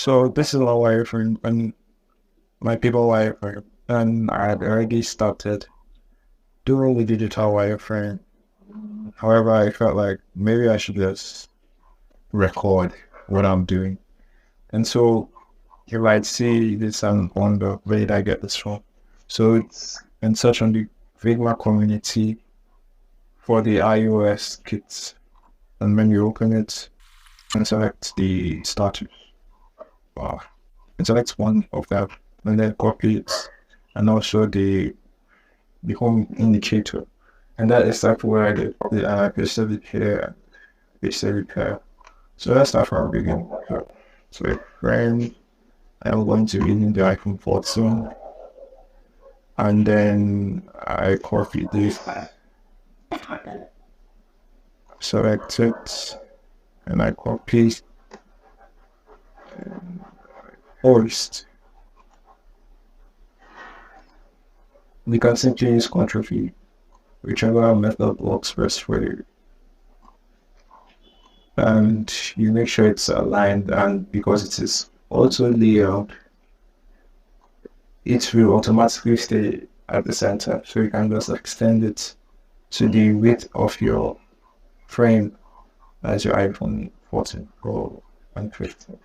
So this is my wireframe and my people wireframe, and I had already started doing the digital wireframe. However, I felt like maybe I should just record what I'm doing. And so you might see this and wonder, where did I get this from? So it's in search on the Figma community for the iOS kits. And when you open it and select the status bar, and select one of them, and then copy it, and also the home indicator. And that is exactly where I did the pasted it here, pasted it here. So let's start from the beginning. So frame, I'm going to be in the iPhone 14, and then I copy this, select it, and I copy, paste. You can simply use Ctrl V, whichever method works best for you. And you make sure it's aligned, and because it is also layout, it will automatically stay at the center. So you can just extend it to the width of your frame as your iPhone 14 Pro and 15.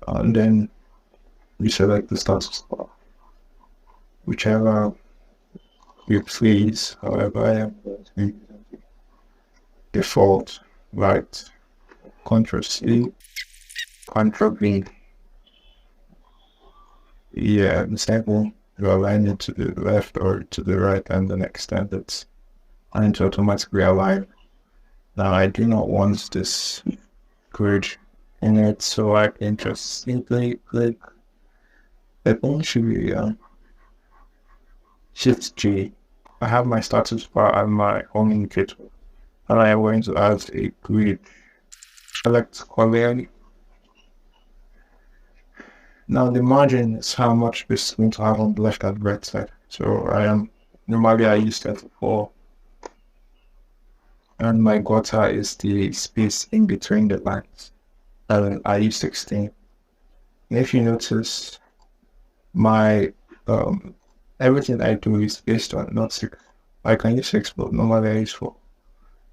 And then you select the status bar, whichever you please. However, I am going to use default right, Ctrl C, Ctrl V. Yeah, the sample, you align it to the left or to the right, and then extend it and to automatically align. Now I do not want this grid in it, so I can just simply click the phone should be Shift G. I have my status bar and my home indicator, and I am going to add a grid. Select color. Now the margin is how much this is going to have on the left and right side. So normally I use 34, and my gutter is the space in between the lines, and I use 16. And if you notice, my everything I do is based on not 6. I can use 6, but normally I use 4.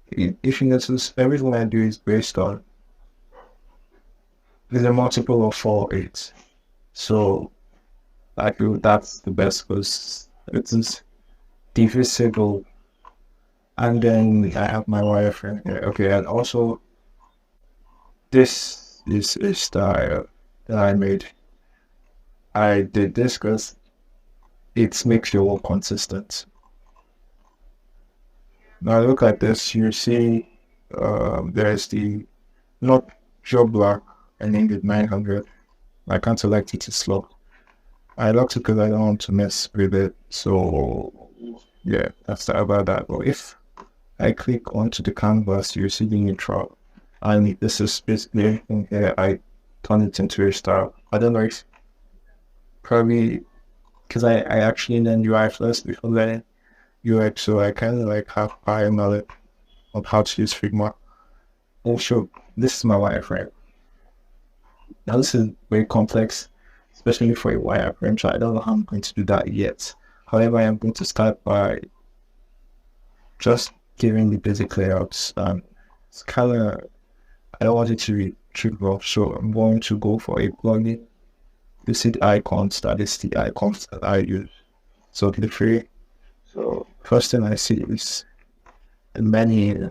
If you notice, everything I do is based on with a multiple of 4, 8. So I feel that's the best because it is divisible. And then I have my wireframe here. Okay, and also this is a style that I made. I did this because it makes your work consistent. Now look at this, you see there's the not job block ending with 900. I can't select it, it's locked. I locked it because I don't want to mess with it. So yeah, that's about that. But if I click onto the canvas, you see the neutral. And this is basically everything here. I turn it into a style. I don't know if probably because I actually learned UI first before learning UX, so I kind of like have prior knowledge of how to use Figma. Also, this is my wireframe. Now this is very complex, especially for a wireframe, so I don't know how I'm going to do that yet. However, I am going to start by just giving the basic layouts. It's kind of, I don't want it to be trivial, so I'm going to go for a plugin. You see the icons, that is the icons that I use. So the free. So first thing I see is the menu.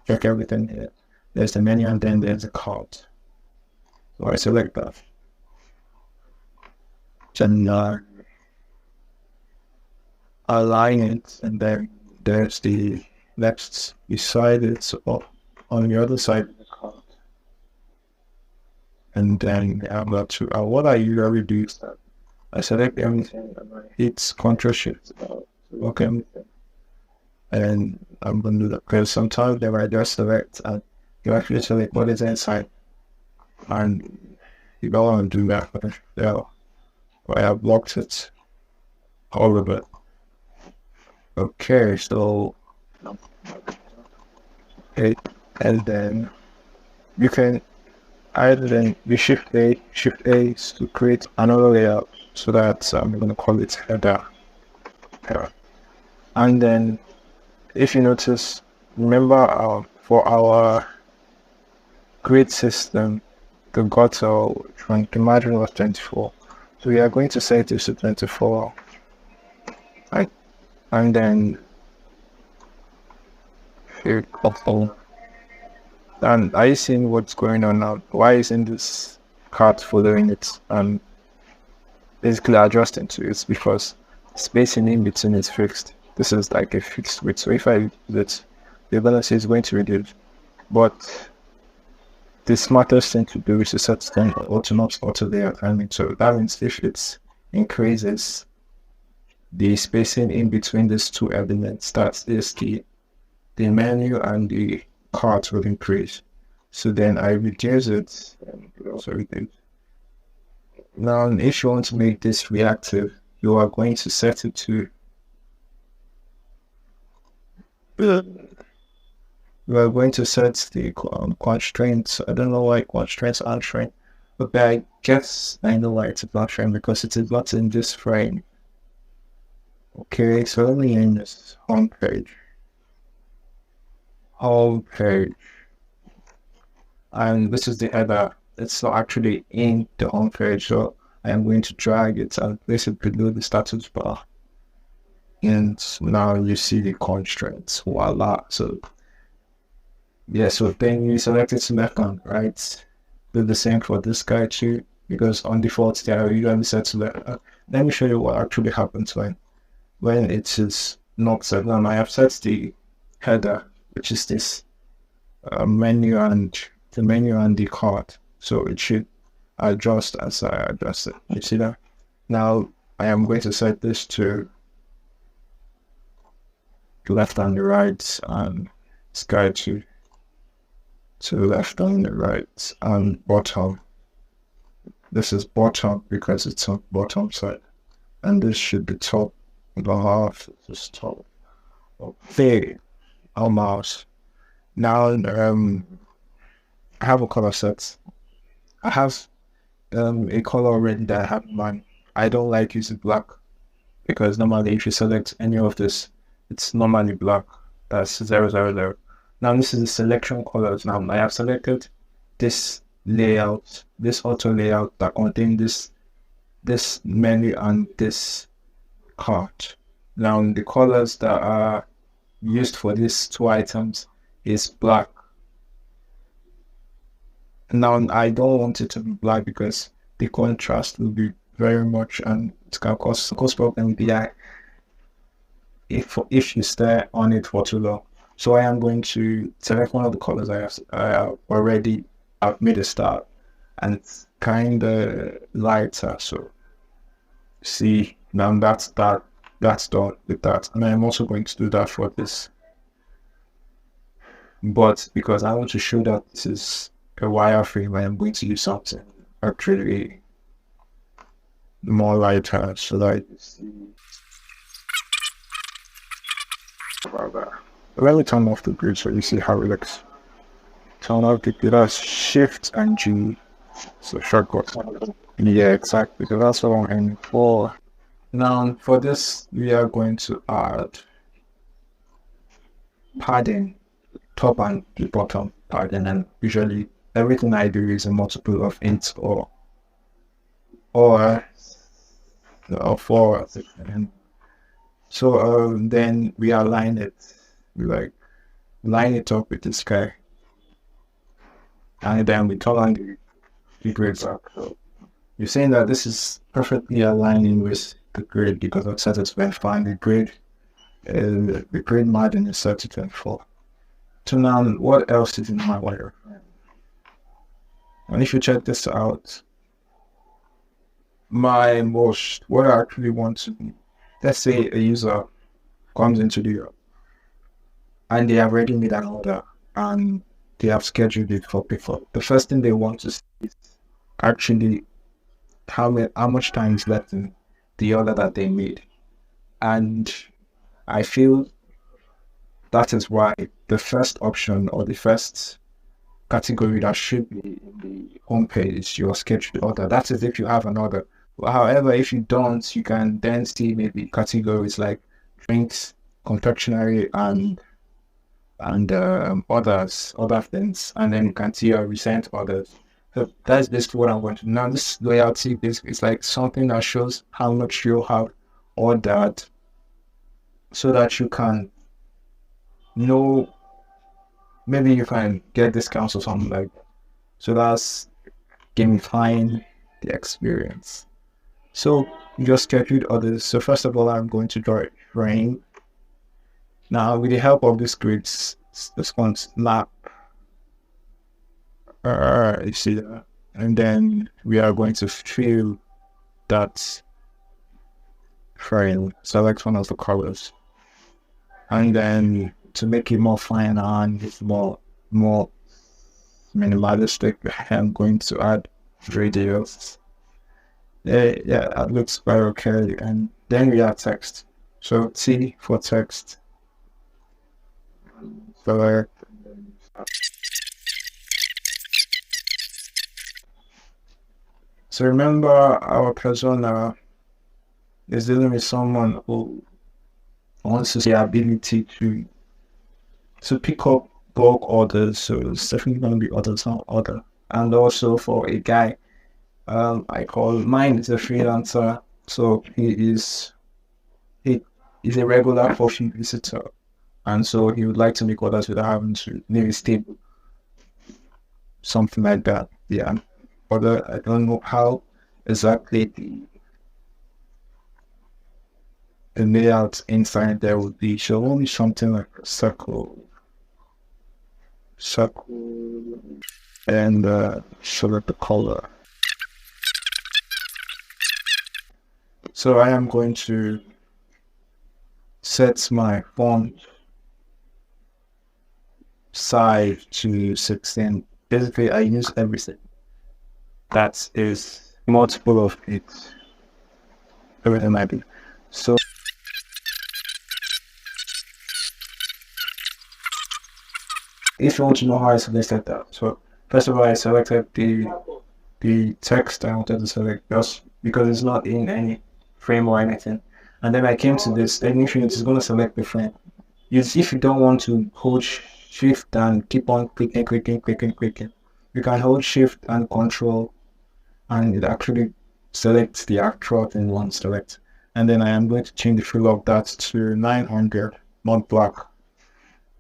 Check everything here. There's the menu and then there's the card. So I select that. Then align it, and then there's the next beside it, so on the other side of the card. And then I'm about to, what I usually do is that I select everything and I hit Ctrl Shift to lock everything. And I'm going to do that because sometimes they might just select and you actually select what is inside. And you don't want to do that, but yeah, I have locked it all of it. Okay, so okay, and then you can And then we shift A to create another layout so that I'm going to call it header. And then if you notice, remember for our grade system, the gutter from the margin was 24. So we are going to set this to 24. Right? And then here, and are you seeing what's going on now? Why isn't this card following it and basically adjusting to it? Because spacing in between is fixed. This is like a fixed width. So if I do it, the balance is going to reduce. But the smartest thing to do is to set them auto not auto layout timing. So that means if it increases the spacing in between these two elements, that is the menu and the cart will increase. So then I reduce it and also reduce. Now, if you want to make this reactive, you are going to set it to we are going to set the constraints. I don't know why constraints aren't frame, but I guess I know why it's not frame because it is not in this frame. Okay, so let me name this home page. And this is the header. It's not actually in the home page, so I am going to drag it and place it below the status bar. And now you see the constraints. Voila. So yeah, so then you select it select on, right? Do the same for this guy too, because on default they are usually set to let me show you what actually happens when it is not set. Now I have set the header, which is this menu and the card, so it should adjust as I adjust it. You see that? Now I am going to set this to the left and the right, and this guy to left and the right, and bottom. This is bottom because it's on bottom side, and this should be top. The half is top. Okay, our mouse. Now I have a color set. I have a color already that I have in mind. I don't like using black because normally if you select any of this, it's normally black. That's 000. Now this is the selection colors. Now I have selected this layout, this auto layout that contains this menu and this cart. Now the colors that are used for these two items is black. Now I don't want it to be black because the contrast will be very much and it can cause problem with the eye if you stare on it for too long. So I am going to select one of the colors I have already. I've made a start and it's kind of lighter. So see, now that's done with that. And I'm also going to do that for this. But because I want to show that this is a wireframe, I am going to use something actually more lighter. So like, let me turn off the grid so you see how it looks. Turn off the grid, that's Shift and G. So shortcut. Yeah, exactly. Because that's what I'm aiming for. Now for this, we are going to add padding, top and the bottom padding, and usually everything I do is a multiple of int or 4. And so then we align it. We line it up with this guy, and then we turn on the grid back. So you're saying that this is perfectly aligning with the grid because I've set it to 25. The grid margin is set to 24. So now, what else is in my wireframe? And if you check this out, what I actually want to be, let's say a user comes into the and they have already made an order and they have scheduled it for pickup. The first thing they want to see is actually how much time is left in the order that they made. And I feel that is why the first option or the first category that should be in the home page, your scheduled order. That is if you have an order. However, if you don't, you can then see maybe categories like drinks, confectionery, and other things, and then you can see your recent orders. So that's basically what I'm going to do. Now this loyalty is like something that shows how much you have ordered, so that you can know, maybe you can get discounts or something like that. So that's gamifying the experience. So you just schedule orders. So first of all, I'm going to draw a frame. Now with the help of this grid, this one's lap. You see that? And then we are going to fill that frame. Select one of the colors. And then to make it more fine and it's more minimalistic, I'm going to add radius. Yeah, that looks very okay. And then we add text. So T for text. Select. So remember, our persona is dealing with someone who wants the ability to pick up bulk orders. So it's definitely going to be orders on order. And also for a guy, I call mine is a freelancer. So he is a regular coffee visitor, and so he would like to make orders without having to maybe stable, something like that. Yeah. But I don't know how exactly the layout inside there would be. So only something like a circle, and select the color. So I am going to set my font size to 16. Basically, I use everything that is multiple of it. Everything might be. So if you want to know how I selected that, so first of all, I selected the text I wanted to select just because it's not in any frame or anything. And then I came to this, and if it's going to select the frame. If you don't want to hold shift and keep on clicking, you can hold shift and control, and it actually selects the actual thing you want to select. And then I am going to change the fill of that to 900, not black.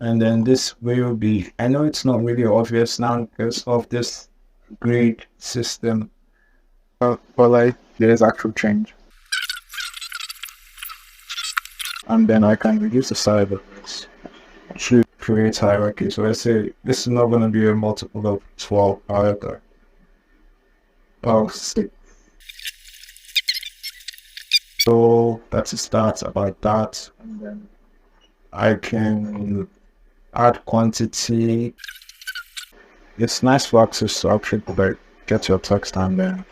And then this will be, I know it's not really obvious now because of this grid system, but like there is actual change. And then I can reduce the size of this to create hierarchy. So let's say this is not going to be a multiple of 12 either. Oh, 6. So that's a start about that. And then I can add quantity. It's nice for access to object, but get your text and then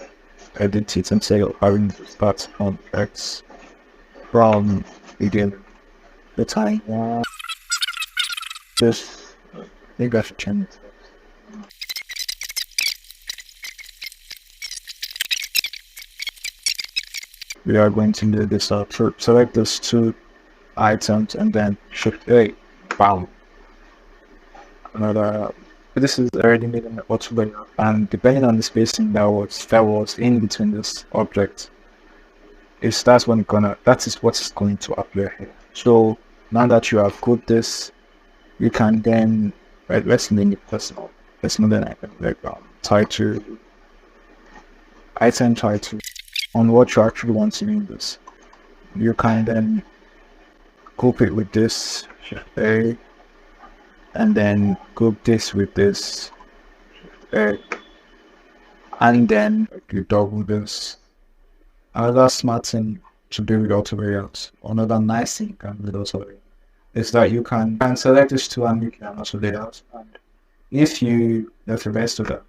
edit it and say having start from X from again the time. This I think I should change it. We are going to do this up. So select those two items and then shift A. Bam. Another. This is already made an auto layer, and depending on the spacing that was in between this object, that is what is going to appear here. So now that you have put this, you can then let's name it personal. Let's name the item like title, item title, on what you actually want to name this. You can then group it with this, shift A, and then group this with this, and then you double this. Another smart thing to do with auto layouts, another nice thing with auto layout, is that you can select this two and make it an auto layout. And if you have the rest of that,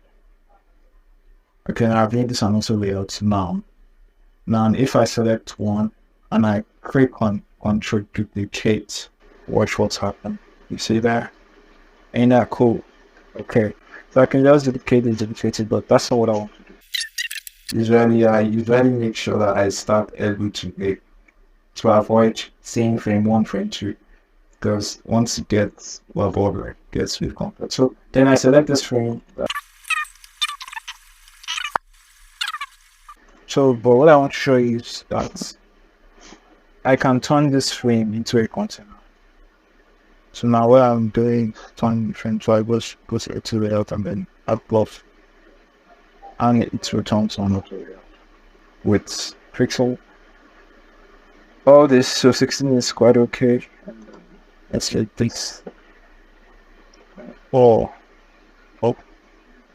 okay, I've made this an auto layout now. Now, if I select one and I click on Control Duplicate, watch what's happened. You see there? Ain't that cool? Okay. So I can just duplicate it, but that's not what I want. Usually, I usually make sure that I start early to avoid seeing frame one, frame two, because once it gets bored, it gets really complex. So then I select this frame. So, but what I want to show you is that I can turn this frame into a container. So now what I'm doing, turning the frame, so I go to layout and then add glove, and it returns on with pixel. All this, so 16 is quite okay. Let's get this. Oh,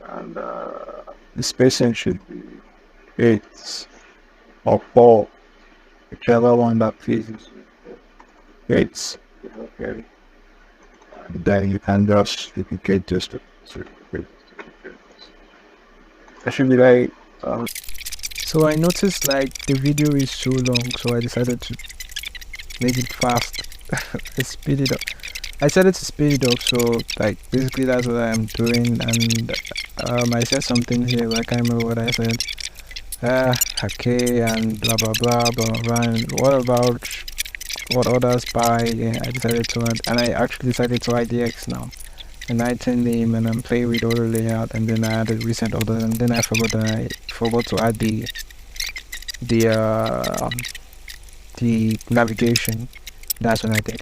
and the spacing should be 8 or 4, whichever one that pleases. 8. Okay. And then you can just duplicate just to that should be like. So I noticed like the video is so long, so I decided to make it fast. I speed it up. I decided to speed it up, so like basically that's what I'm doing. And I said something here, but I can't remember what I said. Okay, and blah blah blah blah blah. And what about what others buy? Yeah, I decided to add, and I actually decided to add the X now. An item name, and I'm playing with order layout, and then I added recent order, and then I forgot to add the navigation. That's what I did.